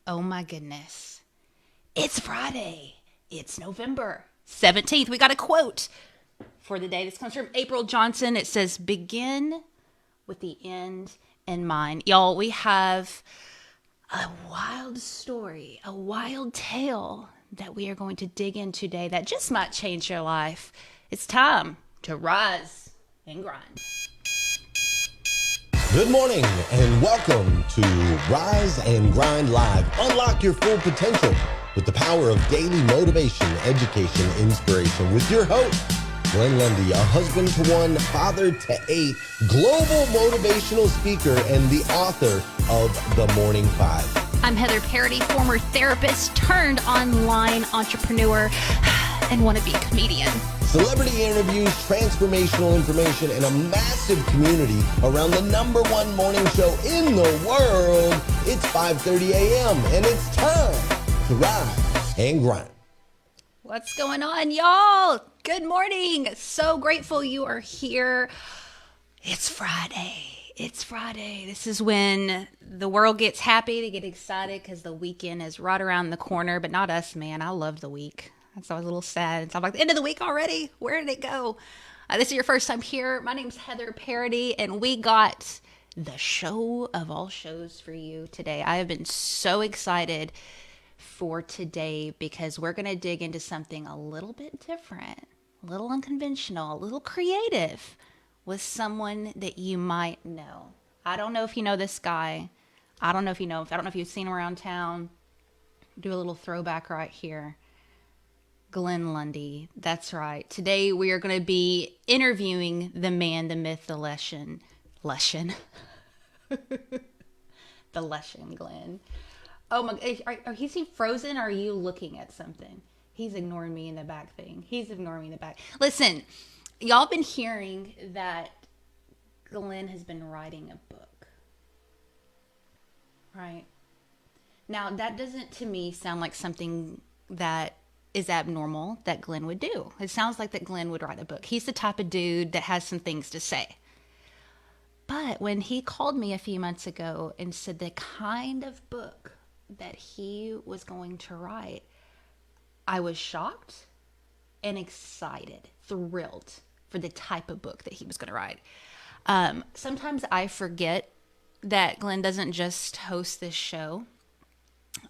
Oh my goodness. It's Friday. It's November 17th. We got a quote for the day. This comes from April Johnson. It says, begin with the end in mind. Y'all, we have a wild story, a wild tale that we are going to dig in today that just might change your life. It's time to rise and grind. Good morning and welcome to Rise and Grind Live. Unlock your full potential with the power of daily motivation, education, inspiration with your host, Glenn Lundy, a husband to one, father to eight, global motivational speaker, and the author of The Morning Five. I'm Heather Parady, former therapist turned online entrepreneur and wannabe comedian. Celebrity interviews, transformational information, and a massive community around the number one morning show in the world. It's 5:30 a.m. and it's time to rise and grind. What's going on, y'all? Good morning. So grateful you are here. It's Friday. It's Friday. This is when the world gets happy, to get excited because the weekend is right around the corner, but not us, man. I love the week. So I was a little sad. So I'm like, the end of the week already? Where did it go? This is your first time here. My name's Heather Parady, and we got the show of all shows for you today. I have been so excited for today because we're going to dig into something a little bit different, a little unconventional, a little creative with someone that you might know. I don't know if you know this guy. I don't know if you've seen him around town. Do a little throwback right here. Glenn Lundy. That's right. Today we are going to be interviewing the man, the myth, the lesson. The lesson, Glenn. Oh my, is he frozen or are you looking at something? He's ignoring me in the back thing. Listen, y'all been hearing that Glenn has been writing a book. Right? Now, that doesn't to me sound like something that is abnormal that Glenn would do. It sounds like that Glenn would write a book. He's the type of dude that has some things to say. But when he called me a few months ago and said the kind of book that he was going to write, I was shocked and excited, thrilled for the type of book that he was going to write. Sometimes I forget that Glenn doesn't just host this show.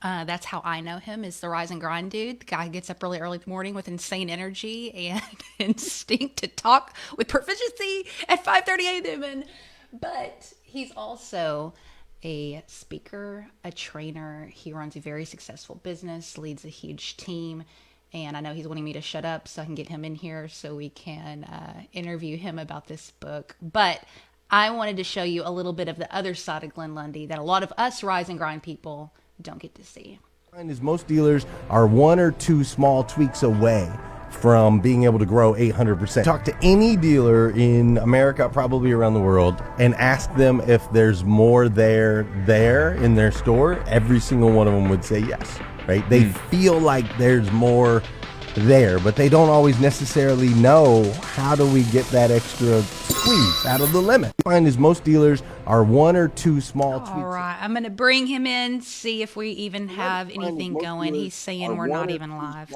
That's how I know him, is the rise and grind dude. The guy gets up really early in the morning with insane energy and instinct to talk with proficiency at 5:30 a.m. But he's also a speaker, a trainer. He runs a very successful business, leads a huge team. And I know he's wanting me to shut up so I can get him in here so we can interview him about this book. But I wanted to show you a little bit of the other side of Glenn Lundy that a lot of us rise and grind people don't get to see. Is most dealers are one or two small tweaks away from being able to grow 800%. Talk to any dealer in America, probably around the world, and ask them if there's more there in their store. Every single one of them would say yes, right? They feel like there's more there, but they don't always necessarily know how do we get that extra squeeze out of the limit. Find is most dealers are one or two small tweaks. All right, I'm going to bring him in, see if we even have anything going. He's saying we're not even live.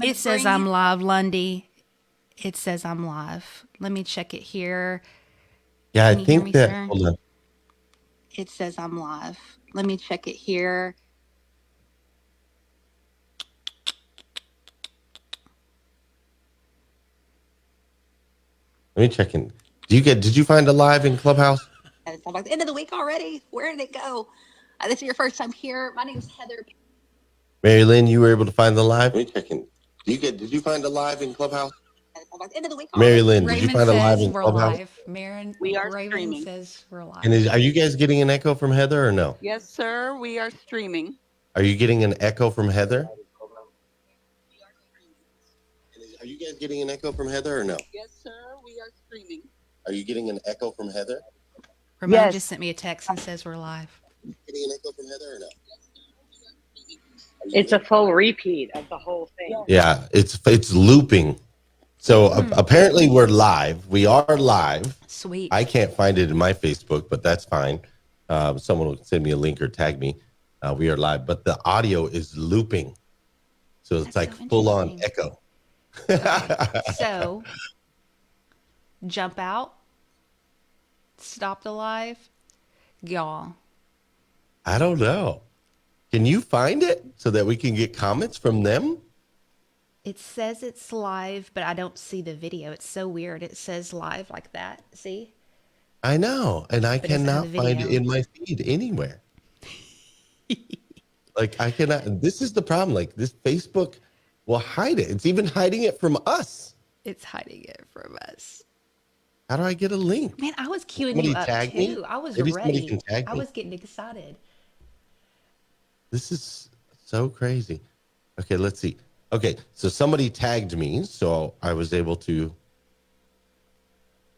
It says I'm live, Lundy. It says I'm live. Let me check it here. Yeah, Can I you hear think me, that, sir? hold on. It says I'm live. Let me check it here. Let me check in. Did you find a live in Clubhouse? It's like the end of the week already. Where did it go? This is your first time here. My name's Heather. Mary Lynn, you were able to find the live? Let me check in. Did you find a live in Clubhouse? It's like the end of the week Mary already. Lynn, did you find a live in We're Clubhouse? live. Raymond Streaming. Says we're live. And are you guys getting an echo from Heather or no? Yes, sir. We are streaming. Are you getting an echo from Heather? Are you guys getting an echo from Heather or no? Yes, sir. We are streaming. Are you getting an echo from Heather? Ramon just sent me a text and says we're live. Getting an echo from Heather or no? It's a full repeat of the whole thing. Yeah, it's looping. So apparently we're live. We are live. Sweet. I can't find it in my Facebook, but that's fine. Someone will send me a link or tag me. We are live, but the audio is looping. So it's That's so like full on interesting. echo. Okay, so jump out, stop the live, y'all. I don't know. Can you find it so that we can get comments from them? It says it's live, but I don't see the video. It's so weird. It says live like that. See? I know. And I But it doesn't have the cannot find it video. in my feed anywhere. Like I cannot. This is the problem. Like this Facebook will hide it. It's even hiding it from us. It's hiding it from us. How do I get a link? Man, I was queuing you Somebody up tag me? too. I was Maybe somebody ready. can tag I me. was getting excited. This is so crazy. Okay, let's see. Okay, so somebody tagged me, so I was able to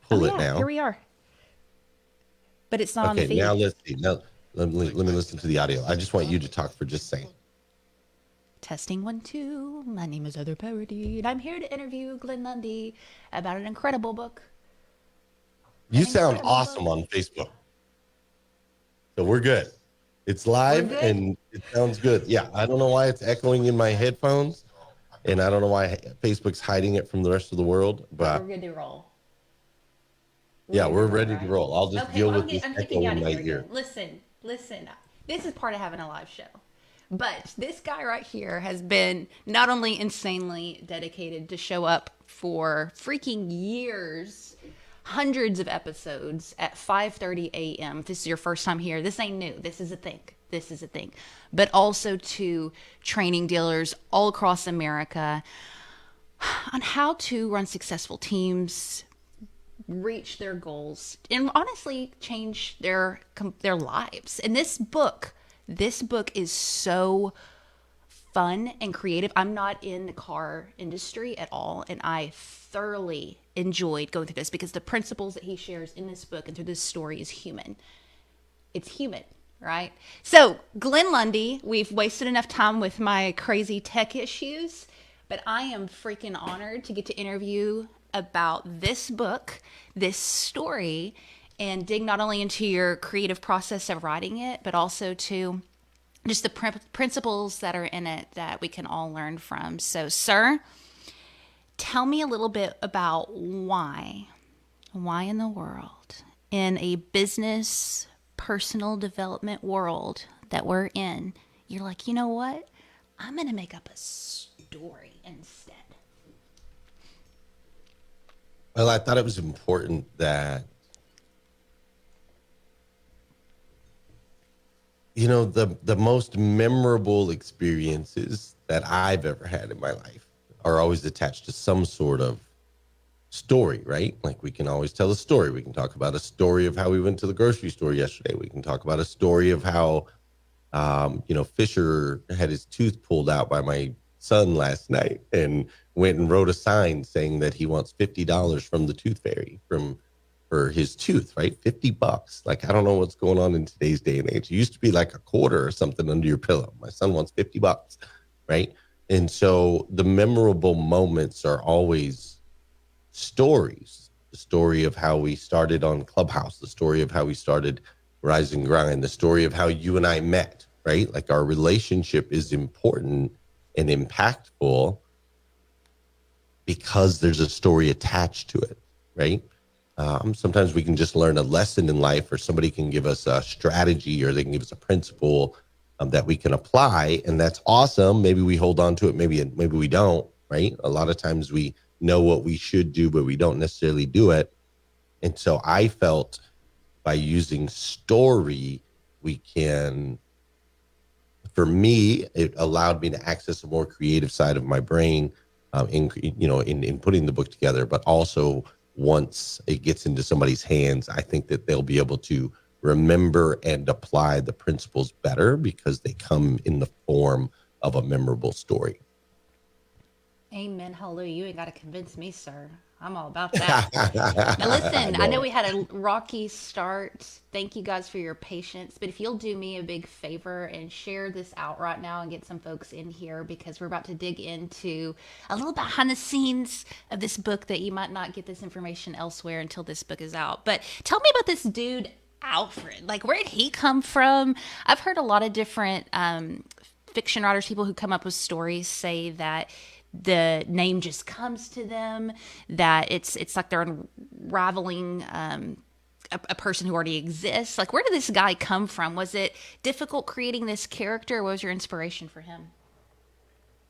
pull it Here now. we are. But it's not on the Okay, feed. now let's see. Now let me listen to the audio. I just want you to talk for just a second. Testing 1, 2. My name is Heather Parady, and I'm here to interview Glenn Lundy about an incredible book. You An sound incredible awesome book. on Facebook. So we're good. It's We're live good. and it sounds good. Yeah, I don't know why it's echoing in my headphones, and I don't know why Facebook's hiding it from the rest of the world, But we're but good to roll. yeah, Good to we're roll, ready to right? roll. I'll just Okay, deal well, with this I'm kicking echo you out in of my here ear. again. Listen. This is part of having a live show. But this guy right here has been not only insanely dedicated to show up for freaking years, hundreds of episodes at 5:30 a.m. If this is your first time here, this ain't new. This is a thing. This is a thing. But also to training dealers all across America on how to run successful teams, reach their goals, and honestly change their lives. And this book is so fun and creative. I'm not in the car industry at all, and I thoroughly enjoyed going through this because the principles that he shares in this book and through this story is human. It's human, right? So, Glenn Lundy, we've wasted enough time with my crazy tech issues, but I am freaking honored to get to interview about this book, this story, and dig not only into your creative process of writing it, but also to just the principles that are in it that we can all learn from. So, sir, tell me a little bit about why in the world, in a business, personal development world that we're in, you're like, you know what? I'm going to make up a story instead. Well, I thought it was important that, the most memorable experiences that I've ever had in my life are always attached to some sort of story, right? Like we can always tell a story. We can talk about a story of how we went to the grocery store yesterday. We can talk about a story of how, Fisher had his tooth pulled out by my son last night and went and wrote a sign saying that he wants $50 from the tooth fairy for his tooth, right? $50. Like, I don't know what's going on in today's day and age. It used to be like a quarter or something under your pillow. My son wants $50, right? And so the memorable moments are always stories. The story of how we started on Clubhouse, the story of how we started Rise and Grind, the story of how you and I met, right? Like our relationship is important and impactful because there's a story attached to it, right? Sometimes we can just learn a lesson in life, or somebody can give us a strategy, or they can give us a principle that we can apply, and that's awesome. Maybe we hold on to it, maybe we don't, right? A lot of times we know what we should do, but we don't necessarily do it. And so I felt by using story, for me, it allowed me to access a more creative side of my brain in putting the book together, but also once it gets into somebody's hands, I think that they'll be able to remember and apply the principles better because they come in the form of a memorable story. Amen. Hallelujah. You ain't got to convince me, sir. I'm all about that. Now, listen, I know we had a rocky start. Thank you guys for your patience. But if you'll do me a big favor and share this out right now and get some folks in here, because we're about to dig into a little behind the scenes of this book that you might not get this information elsewhere until this book is out. But tell me about this dude, Alfred, like where did he come from? I've heard a lot of different fiction writers, people who come up with stories, say that the name just comes to them, that it's like they're unraveling a person who already exists. Like, where did this guy come from? Was it difficult creating this character? What was your inspiration for him?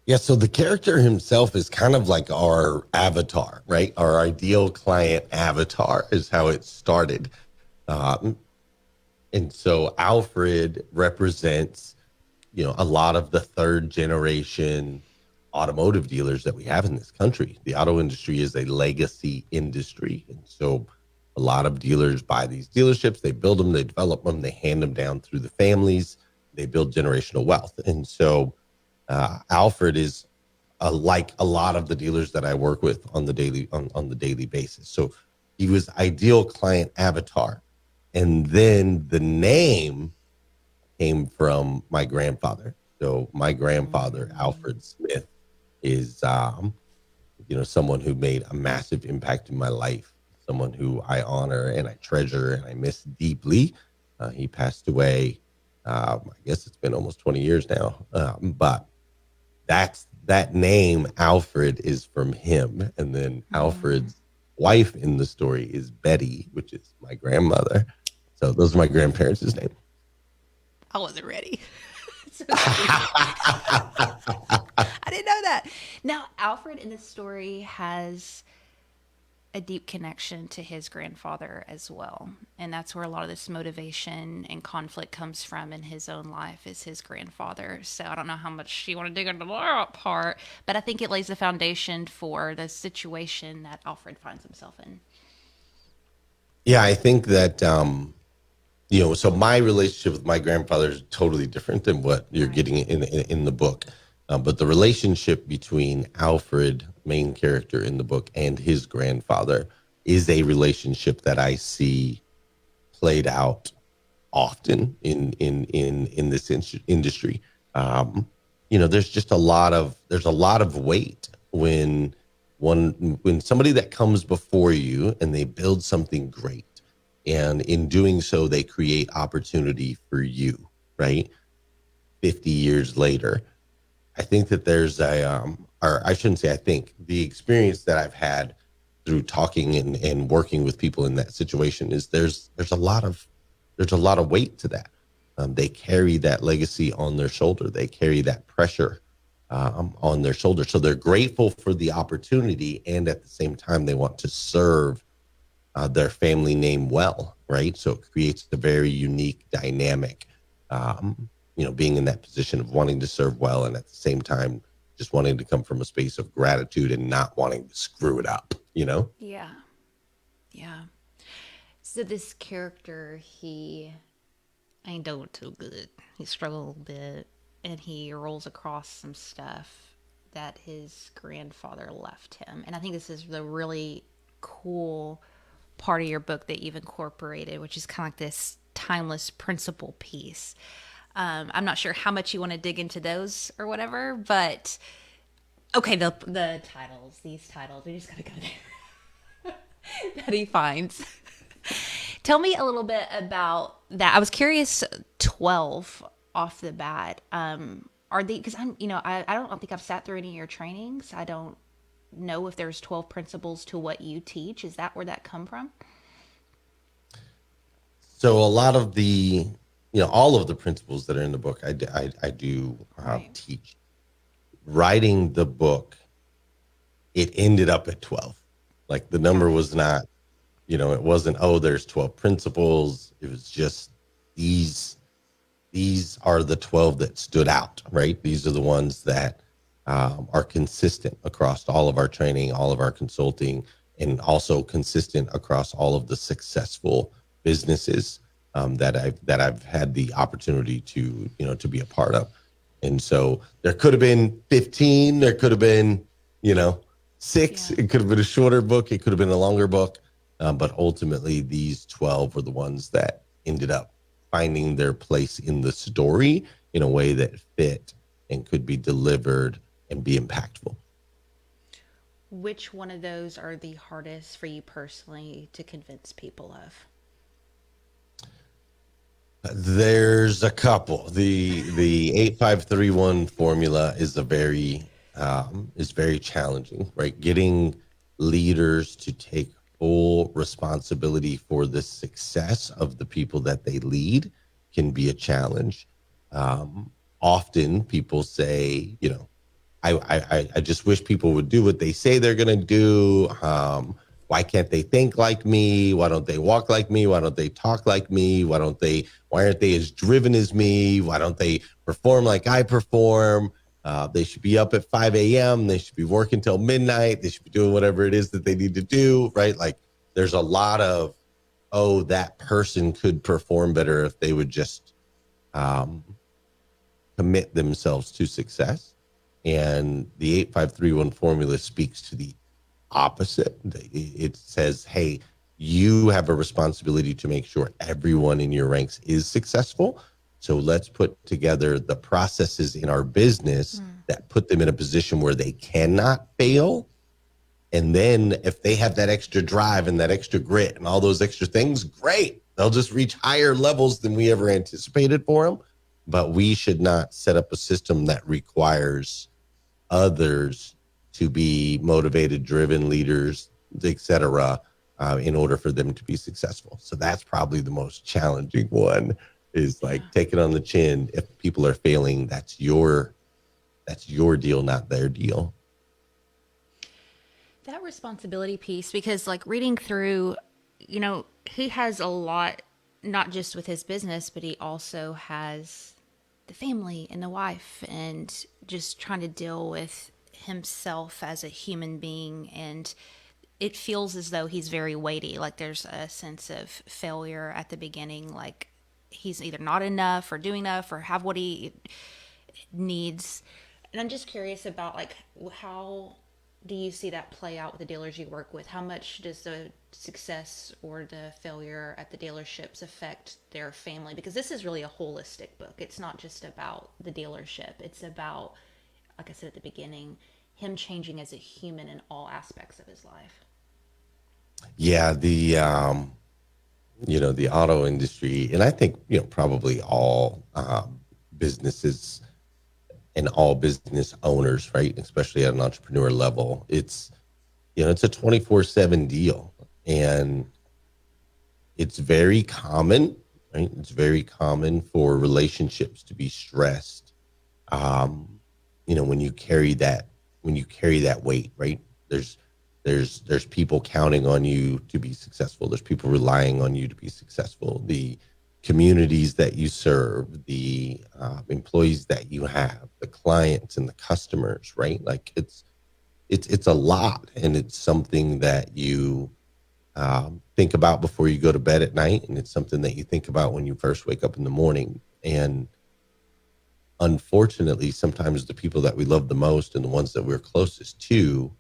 Yeah, so the character himself is kind of like our avatar, right? Our ideal client avatar is how it started. Um, and so Alfred represents, a lot of the third generation automotive dealers that we have in this country. The auto industry is a legacy industry. And so a lot of dealers buy these dealerships, they build them, they develop them, they hand them down through the families, they build generational wealth. And so Alfred is like a lot of the dealers that I work with on the daily basis. So he was ideal client avatar. And then the name came from my grandfather. So my grandfather, Alfred Smith, is someone who made a massive impact in my life, someone who I honor and I treasure and I miss deeply. He passed away. I guess it's been almost 20 years now, but that name Alfred is from him, and then Alfred's wife in the story is Betty, which is my grandmother. So those are my grandparents' name. I wasn't ready. So I didn't know that. Now, Alfred in this story has a deep connection to his grandfather as well. And that's where a lot of this motivation and conflict comes from in his own life, is his grandfather. So I don't know how much you want to dig into that part, but I think it lays the foundation for the situation that Alfred finds himself in. Yeah, I think that so my relationship with my grandfather is totally different than what you're getting in the book. But the relationship between Alfred, main character in the book, and his grandfather is a relationship that I see played out often in this industry. There's a lot of weight when somebody that comes before you and they build something great, and in doing so they create opportunity for you, right? 50 years later, I think that there's or I shouldn't say I think, the experience that I've had through talking and working with people in that situation is there's a lot of weight to that. They carry that legacy on their shoulder. They carry that pressure on their shoulder. So they're grateful for the opportunity, and at the same time, they want to serve their family name well, right? So it creates a very unique dynamic, being in that position of wanting to serve well, and at the same time, just wanting to come from a space of gratitude and not wanting to screw it up, Yeah. Yeah. So this character, he ain't doing too good. He struggled a little bit, and he rolls across some stuff that his grandfather left him. And I think this is the really cool part of your book that you've incorporated, which is kind of like this timeless principle piece. I'm not sure how much you want to dig into those or whatever, but okay, these titles, we just gotta go there. That he finds. Tell me a little bit about that. I was curious. 12 off the bat. Are they? Because I don't think I've sat through any of your trainings. I don't know if there's 12 principles to what you teach. Is that where that come from? So a lot of all of the principles that are in the book, I do Right. teach. Writing the book, it ended up at 12. Like, the number was not, it wasn't, oh, there's 12 principles. It was just these are the 12 that stood out, right? These are the ones that are consistent across all of our training, all of our consulting, and also consistent across all of the successful businesses that I've had the opportunity to be a part of. And so there could have been 15, there could have been, six, Yeah. it could have been a shorter book, it could have been a longer book. But ultimately, these 12 were the ones that ended up finding their place in the story in a way that fit and could be delivered and be impactful. Which one of those are the hardest for you personally to convince people of? There's a couple. The 8531 formula is very challenging, right? Getting leaders to take full responsibility for the success of the people that they lead can be a challenge. Often people say, I just wish people would do what they say they're going to do. Why can't they think like me? Why don't they walk like me? Why don't they talk like me? Why aren't they as driven as me? Why don't they perform like I perform? They should be up at 5 a.m. They should be working till midnight. They should be doing whatever it is that they need to do, right? Like there's a lot of, oh, that person could perform better if they would just um, commit themselves to success. And the 8531 formula speaks to the opposite. It says, hey, you have a responsibility to make sure everyone in your ranks is successful. So let's put together the processes in our business that put them in a position where they cannot fail. And then if they have that extra drive and that extra grit and all those extra things, great. They'll just reach higher levels than we ever anticipated for them. But we should not set up a system that requires others to be motivated, driven leaders, etc., in order for them to be successful. So that's probably the most challenging one. Is like take it on the chin. If people are failing, that's your deal, not their deal. That responsibility piece, because like reading through, he has a lot, not just with his business, but he also has the family and the wife and just trying to deal with himself as a human being. And it feels as though he's very weighty. Like there's a sense of failure at the beginning, like he's either not enough or doing enough or have what he needs. And I'm just curious about like how do you see that play out with the dealers you work with? How much does the success or the failure at the dealerships affect their family? Because this is really a holistic book. It's not just about the dealership. It's about, like I said at the beginning, him changing as a human in all aspects of his life. Yeah, the auto industry, and I think probably all businesses and all business owners, right, especially at an entrepreneur level, it's a 24/7 deal, and it's very common, right? It's very common for relationships to be stressed. When you carry that weight, right? There's people counting on you to be successful. There's people relying on you to be successful. The communities that you serve, the employees that you have, the clients and the customers, right? Like it's a lot, and it's something that you think about before you go to bed at night, and it's something that you think about when you first wake up in the morning. And unfortunately, sometimes the people that we love the most and the ones that we're closest to,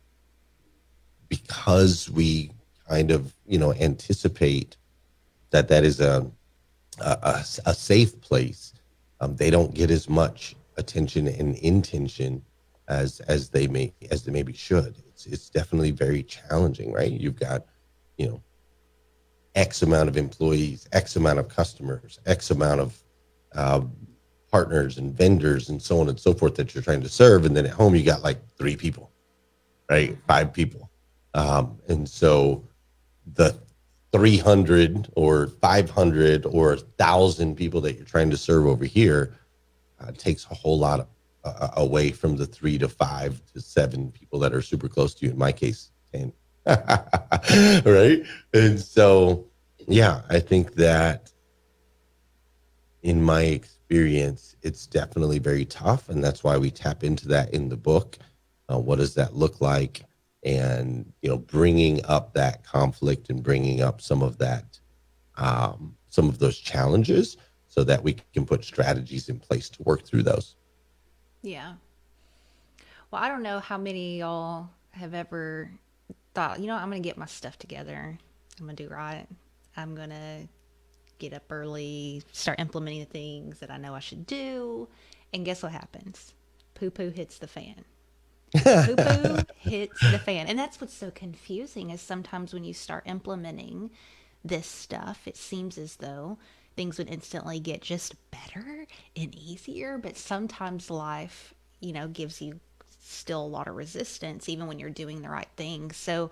because we kind of anticipate that is a safe place, they don't get as much attention and intention as they maybe should. It's definitely very challenging, right? You've got X amount of employees, X amount of customers, X amount of uh, partners and vendors and so on and so forth that you're trying to serve, and then at home you got like 3 people, right? 5 people, and so the 300 or 500 or 1,000 people that you're trying to serve over here takes a whole lot of, away from the 3 to 5 to 7 people that are super close to you. In my case, 10. Right? And so, yeah, I think that in my experience, it's definitely very tough. And that's why we tap into that in the book. What does that look like? And, bringing up that conflict and bringing up some of that, some of those challenges so that we can put strategies in place to work through those. Yeah. Well, I don't know how many of y'all have ever thought, I'm going to get my stuff together. I'm going to do right. I'm going to get up early, start implementing the things that I know I should do. And guess what happens? Poo poo hits the fan. Poo poo hits the fan. And that's what's so confusing is sometimes when you start implementing this stuff, it seems as though things would instantly get just better and easier. But sometimes life, gives you still a lot of resistance, even when you're doing the right thing. So,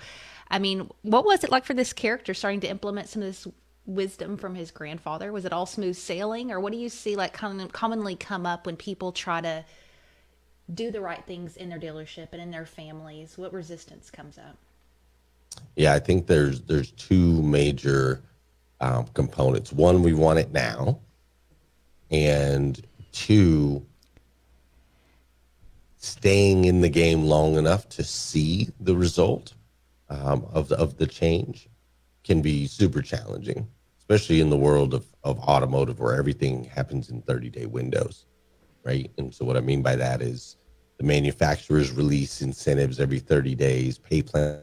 I mean, what was it like for this character starting to implement some of this wisdom from his grandfather? Was it all smooth sailing, or what do you see like commonly come up when people try to do the right things in their dealership and in their families? What resistance comes up? Yeah, I think there's two major components. One, we want it now, and two, staying in the game long enough to see the result of the change can be super challenging, especially in the world of automotive where everything happens in 30-day windows, right? And so what I mean by that is the manufacturers release incentives every 30 days, pay plans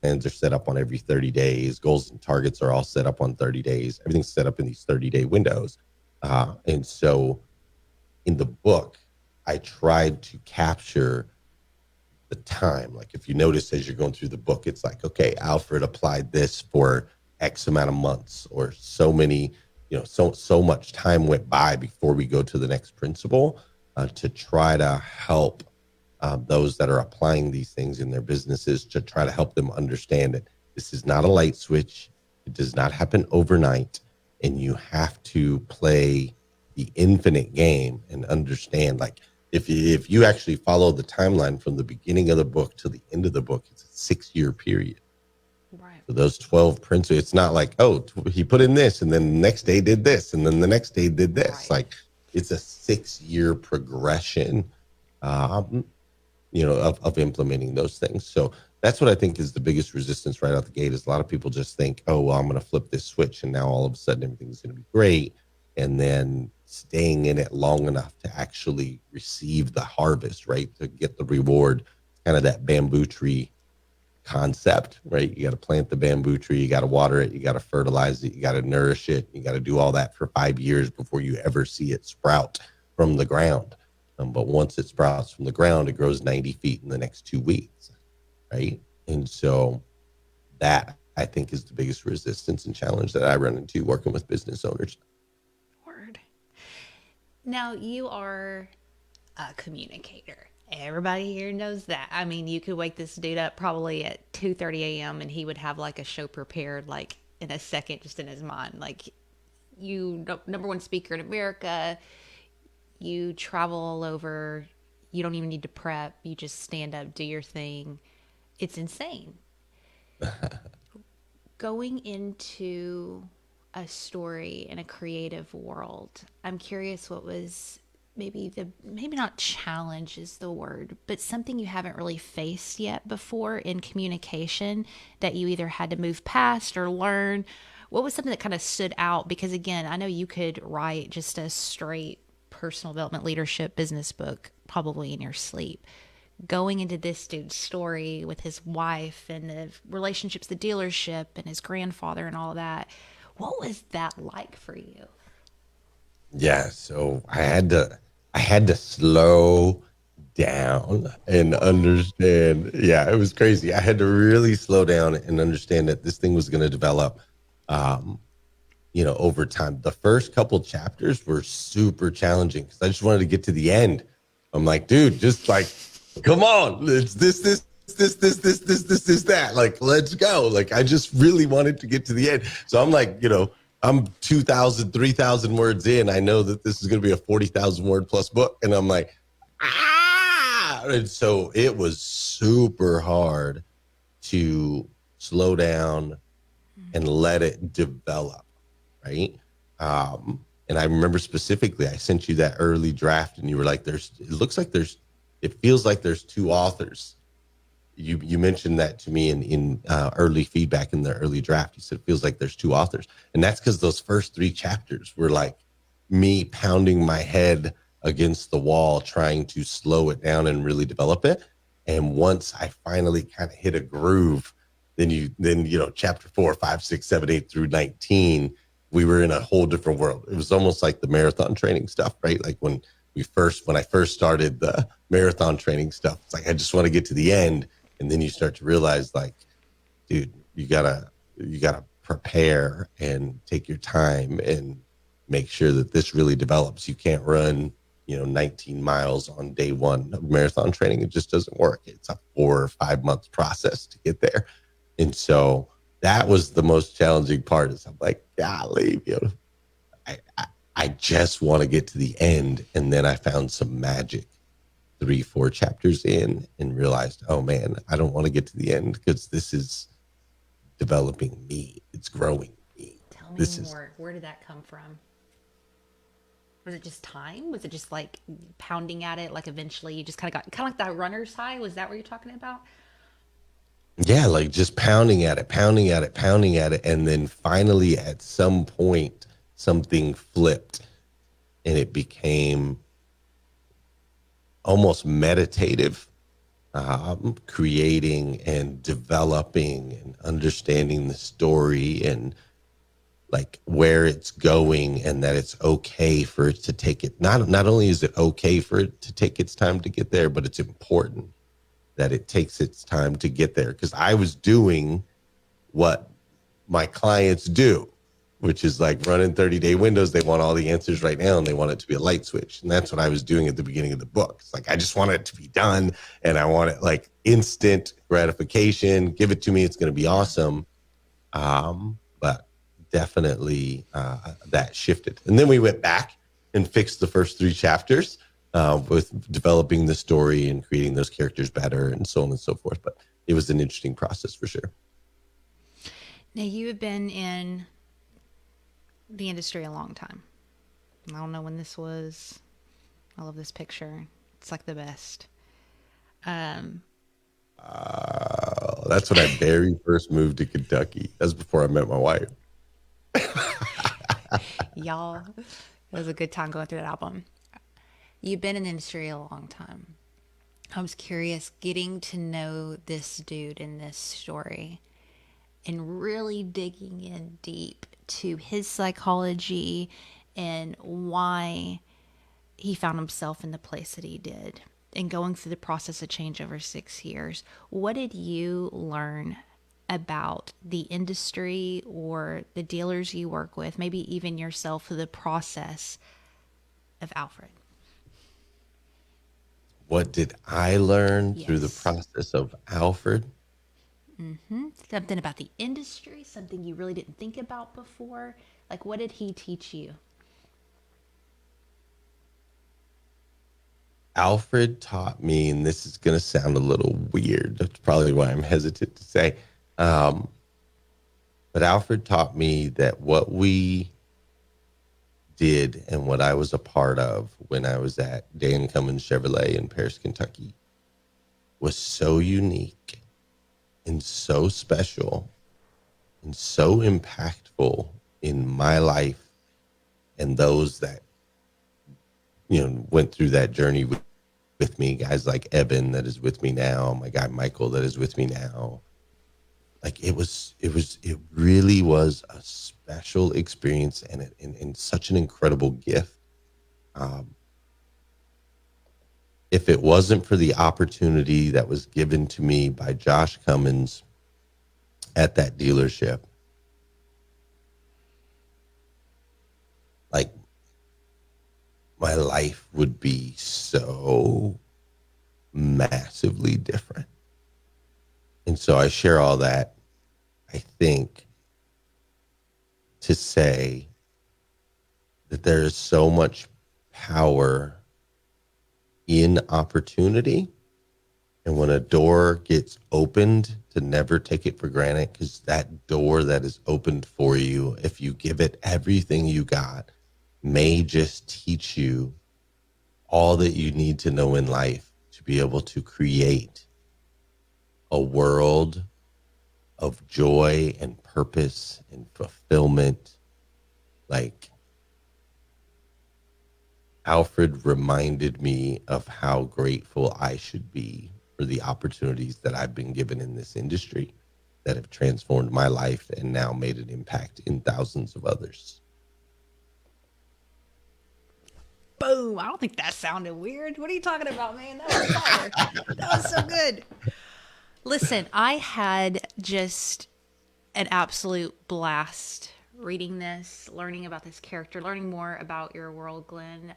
are set up on every 30 days, goals and targets are all set up on 30 days. Everything's set up in these 30-day windows. And so in the book, I tried to capture the time. Like if you notice as you're going through the book, it's like, okay, Alfred applied this for X amount of months, or so many, so much time went by before we go to the next principle, to try to help those that are applying these things in their businesses, to try to help them understand that this is not a light switch. It does not happen overnight. And you have to play the infinite game and understand, like, if you actually follow the timeline from the beginning of the book to the end of the book, it's a 6-year period. Right. So those 12 principles, it's not like, oh, he put in this and then the next day did this and then the next day did this. Right. Like it's a 6-year progression, of implementing those things. So that's what I think is the biggest resistance right out the gate, is a lot of people just think, oh, well, I'm going to flip this switch and now all of a sudden everything's going to be great. And then staying in it long enough to actually receive the harvest, right? To get the reward, kind of that bamboo tree concept, right? You got to plant the bamboo tree, you got to water it, you got to fertilize it, you got to nourish it, you got to do all that for 5 years before you ever see it sprout from the ground. But once it sprouts from the ground, it grows 90 feet in the next 2 weeks, right? And so that, I think, is the biggest resistance and challenge that I run into working with business owners. Word. Now, you are a communicator. Everybody here knows that. I mean, you could wake this dude up probably at 2:30 a.m. and he would have like a show prepared like in a second, just in his mind. Like, you number one speaker in America. You travel all over. You don't even need to prep. You just stand up, do your thing. It's insane. Going into a story in a creative world, I'm curious what was maybe not challenge is the word, but something you haven't really faced yet before in communication that you either had to move past or learn. What was something that kind of stood out? Because again, I know you could write just a straight personal development, leadership, business book probably in your sleep. Going into this dude's story with his wife and the relationships, the dealership and his grandfather and all that, what was that like for you? Yeah, so I had to slow down and understand. Yeah, it was crazy. I had to really slow down and understand that this thing was going to develop over time. The first couple chapters were super challenging because I just wanted to get to the end. I'm like, dude, just like, come on, it's this, that. Like, let's go. Like, I just really wanted to get to the end. So I'm like, I'm 2,000, 3,000 words in. I know that this is going to be a 40,000 word plus book. And I'm like, and so it was super hard to slow down and let it develop. Right. And I remember specifically, I sent you that early draft and you were like, it feels like there's two authors. You mentioned that to me in early feedback in the early draft. You said, it feels like there's two authors. And that's because those first 3 chapters were like me pounding my head against the wall, trying to slow it down and really develop it. And once I finally kind of hit a groove, then chapter 4, 5, 6, 7, 8 through 19, we were in a whole different world. It was almost like the marathon training stuff, right? Like when I first started the marathon training stuff, it's like, I just want to get to the end. And then you start to realize, like, dude, you gotta prepare and take your time and make sure that this really develops. You can't run, 19 miles on day one of marathon training. It just doesn't work. It's a 4 or 5 month process to get there. And so that was the most challenging part is I'm like, golly, I just want to get to the end. And then I found some magic 3-4 chapters in and realized, oh man, I don't want to get to the end because this is developing me. It's growing me. Tell me more. Where did that come from? Was it just time? Was it just like pounding at it? Like eventually you just kind of got like that runner's high? Was that what you're talking about? Yeah, like just pounding at it, pounding at it, pounding at it. And then finally at some point, something flipped and it became almost meditative, creating and developing and understanding the story and like where it's going and that it's okay for it to take it. Not only is it okay for it to take its time to get there, but it's important that it takes its time to get there. Because I was doing what my clients do, which is like running 30-day windows. They want all the answers right now and they want it to be a light switch. And that's what I was doing at the beginning of the book. It's like, I just want it to be done and I want it like instant gratification. Give it to me. It's going to be awesome. But definitely that shifted. And then we went back and fixed the first 3 chapters with developing the story and creating those characters better and so on and so forth. But it was an interesting process for sure. Now you have been in the industry a long time. I don't know when this was. I love this picture. It's like the best. That's when I very first moved to Kentucky. That's before I met my wife. Y'all, it was a good time going through that album. You've been in the industry a long time. I was curious getting to know this dude in this story and really digging in deep to his psychology and why he found himself in the place that he did and going through the process of change over 6 years. What did you learn about the industry or the dealers you work with, maybe even yourself, through the process of Alfred? What did I learn through the Yes. process of Alfred? Something about the industry, something you really didn't think about before. Like, what did he teach you? Alfred taught me, and this is going to sound a little weird. That's probably why I'm hesitant to say. But Alfred taught me that what we did and what I was a part of when I was at Dan Cummins Chevrolet in Paris, Kentucky, was so unique and so special and so impactful in my life and those that went through that journey with me, guys like Evan that is with me now, my guy Michael that is with me now. Like it really was a special experience and such an incredible gift. If it wasn't for the opportunity that was given to me by Josh Cummins at that dealership, like my life would be so massively different. And so I share all that, I think, to say that there is so much power in opportunity. And when a door gets opened, to never take it for granted, because that door that is opened for you, if you give it everything you got, may just teach you all that you need to know in life to be able to create a world of joy and purpose and fulfillment. Like Alfred reminded me of how grateful I should be for the opportunities that I've been given in this industry that have transformed my life and now made an impact in thousands of others. Boom. I don't think that sounded weird. What are you talking about, man? That was fire. That was so good. Listen, I had just an absolute blast reading this, learning about this character, learning more about your world, Glenn.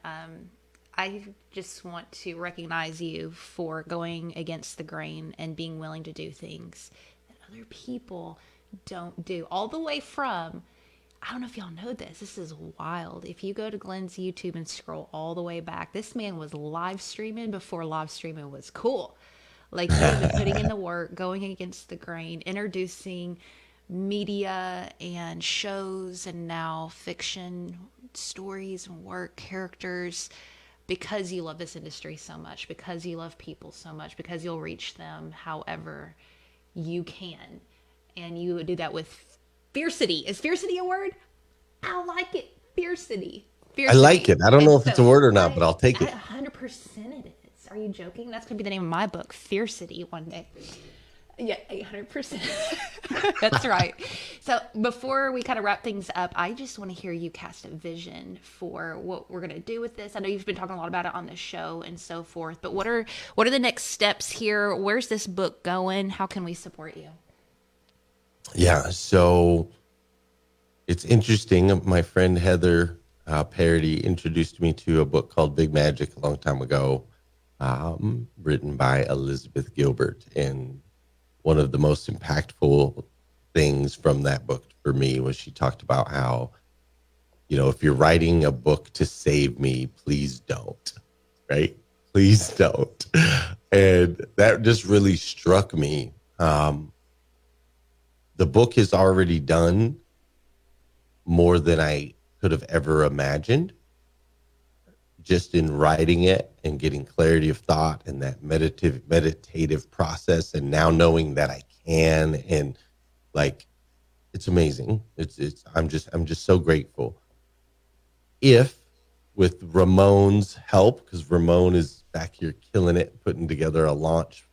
I just want to recognize you for going against the grain and being willing to do things that other people don't do. All the way from, I don't know if y'all know this. This is wild. If you go to Glenn's YouTube and scroll all the way back, this man was live streaming before live streaming was cool. Like, he has been putting in the work, going against the grain, introducing media and shows and now fiction stories and work characters because you love this industry so much, because you love people so much, because you'll reach them however you can. And you do that with fiercity. Is fiercity a word? I like it. Fiercity. I like it. I don't know And if it's so a word or not, but I'll take it. 100% it is. Are you joking? That's going to be the name of my book, Fiercity, one day. Yeah, 800%. That's right. So before we kind of wrap things up, I just want to hear you cast a vision for what we're going to do with this. I know you've been talking a lot about it on the show and so forth, but what are the next steps here? Where's this book going? How can we support you? Yeah, so it's interesting. My friend Heather Parady introduced me to a book called Big Magic a long time ago, written by Elizabeth Gilbert. And one of the most impactful things from that book for me was she talked about how, if you're writing a book to save me, please don't, right? Please don't. And that just really struck me. The book is already done more than I could have ever imagined, just in writing it and getting clarity of thought and that meditative process, and now knowing that I can, and like, it's amazing. I'm just so grateful. If with Ramon's help, because Ramon is back here killing it, putting together a launch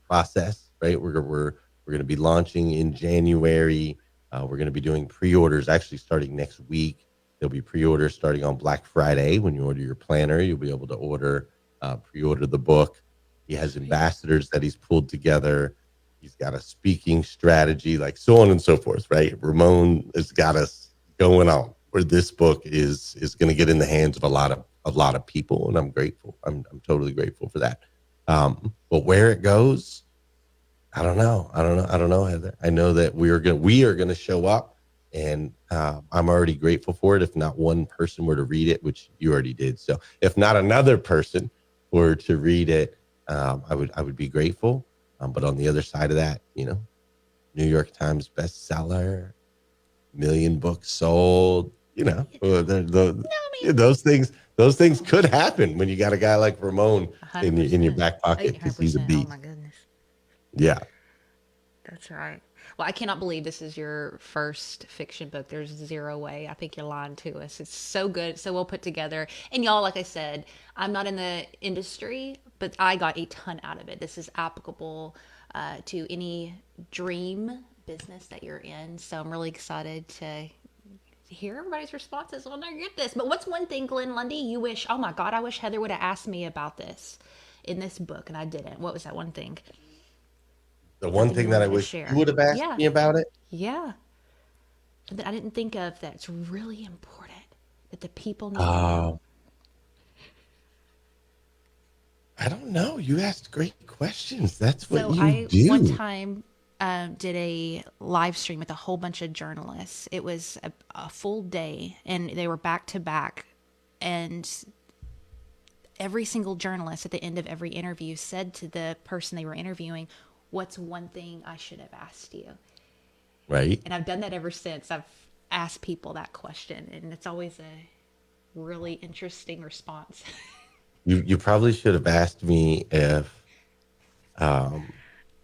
process, right? We're going to be launching in January. We're going to be doing pre-orders actually starting next week. There'll be pre-orders starting on Black Friday. When you order your planner, you'll be able to pre-order the book. He has ambassadors that he's pulled together. He's got a speaking strategy, like so on and so forth, right? Ramon has got us going on where this book is going to get in the hands of a lot of people, and I'm grateful. I'm totally grateful for that. But where it goes, I don't know, Heather. I know that we are going to show up, and I'm already grateful for it. If not one person were to read it, which you already did, so if not another person were to read it, I would be grateful. But on the other side of that, New York Times bestseller, 1 million books sold. Those things could happen when you got a guy like Ramon in your back pocket, because he's a beast. Oh my goodness. Yeah. That's right. Well, I cannot believe this is your first fiction book. There's zero way. I think you're lying to us. It's so good, so well put together. And y'all, like I said, I'm not in the industry, but I got a ton out of it. This is applicable to any dream business that you're in. So I'm really excited to hear everybody's responses when I get this. But what's one thing, Glenn Lundy, you wish, oh my God, I wish Heather would have asked me about this in this book and I didn't. What was that one thing? The one thing that I wish you would have asked me about it? Yeah. That I didn't think of, that's really important, that the people need to know. I don't know. You asked great questions. That's what you I do. one time did a live stream with a whole bunch of journalists. It was a full day, and they were back to back. And every single journalist at the end of every interview said to the person they were interviewing, what's one thing I should have asked you? Right. And I've done that ever since. I've asked people that question, and it's always a really interesting response. You probably should have asked me if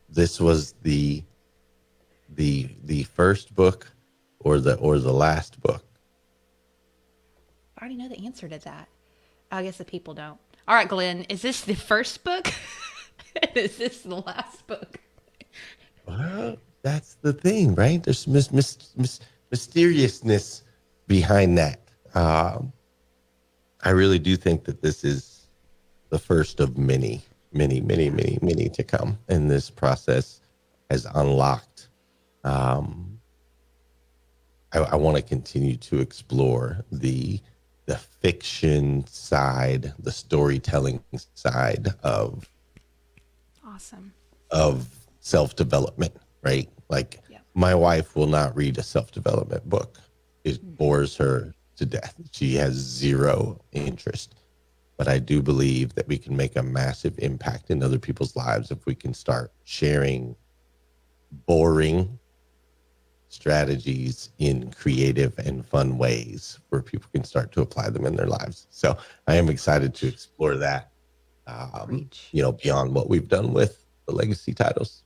this was the first book or the last book. I already know the answer to that. I guess the people don't. All right, Glenn, is this the first book? Is this the last book? Well, that's the thing, right? There's mysteriousness behind that. I really do think that this is the first of many to come. And this process has unlocked Um, I want to continue to explore the fiction side, the storytelling side Awesome. of self-development, right? Like Yep. my wife will not read a self-development book. It bores her to death. She has zero interest. But I do believe that we can make a massive impact in other people's lives if we can start sharing boring strategies in creative and fun ways where people can start to apply them in their lives. So I am excited to explore that, Preach. beyond what we've done with the legacy titles.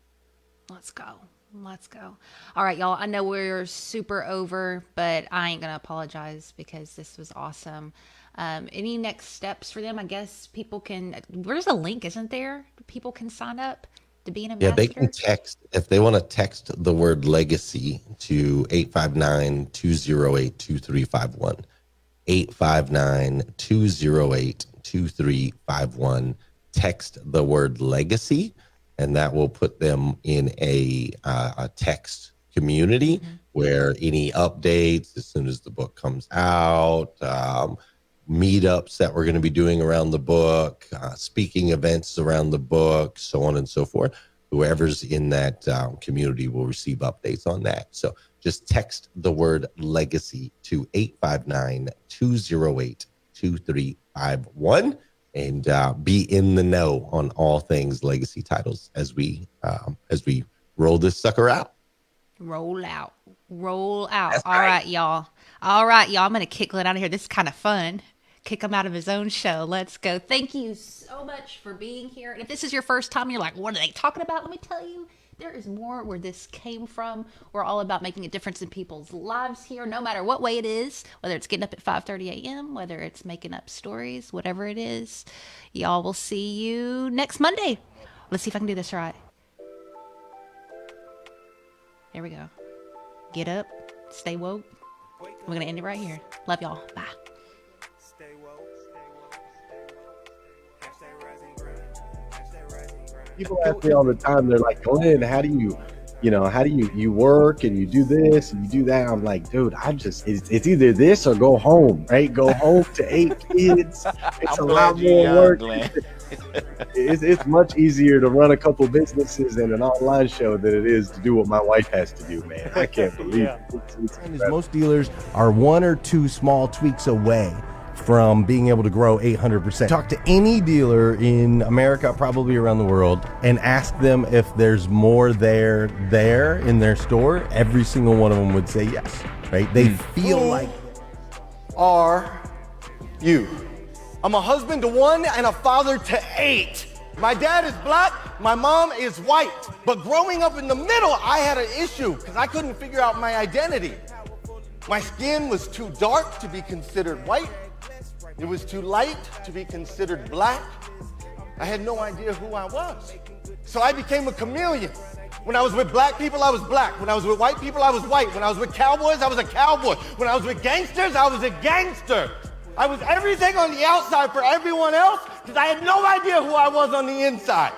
Let's go. Let's go. All right, y'all. I know we're super over, but I ain't going to apologize because this was awesome. Any next steps for them? I guess people can. Where's a link? Isn't there? People can sign up to be an Yeah, they can ambassador. text if they want to text the word legacy to 859-208-2351. 859-208-2351. Text the word legacy, and that will put them in a text community where any updates as soon as the book comes out, meetups that we're going to be doing around the book, speaking events around the book, so on and so forth. Whoever's in that community will receive updates on that. So just text the word legacy to 859-208-2351 and be in the know on all things legacy titles as we roll this sucker out. Roll out. Roll out. That's All right. right, y'all. All right, y'all. I'm going to kick Glenn out of here. This is kind of fun. Kick him out of his own show. Let's go. Thank you so much for being here. And if this is your first time, you're like, what are they talking about? Let me tell you, there is more where this came from. We're all about making a difference in people's lives here, no matter what way it is, whether it's getting up at 5:30 a.m., whether it's making up stories, whatever it is. Y'all will see you next Monday. Let's see if I can do this right. Here we go. Get up, stay woke. We're going to end it right here. Love y'all. Bye. Stay woke, stay woke, stay woke, stay woke. Hashtag rising grind, hashtag rising grind. People ask me all the time, they're like, Glenn, how do you work and you do this and you do that? I'm like, dude, it's either this or go home, right? Go home to 8 kids. It's a lot more work. It's much easier to run a couple businesses and an online show than it is to do what my wife has to do, man. I can't believe it. It's most dealers are one or two small tweaks away from being able to grow 800%. Talk to any dealer in America, probably around the world, and ask them if there's more there in their store. Every single one of them would say yes, right? They feel like are you? I'm a husband to 1 and a father to 8. My dad is black, my mom is white. But growing up in the middle, I had an issue because I couldn't figure out my identity. My skin was too dark to be considered white. It was too light to be considered black. I had no idea who I was. So I became a chameleon. When I was with black people, I was black. When I was with white people, I was white. When I was with cowboys, I was a cowboy. When I was with gangsters, I was a gangster. I was everything on the outside for everyone else because I had no idea who I was on the inside.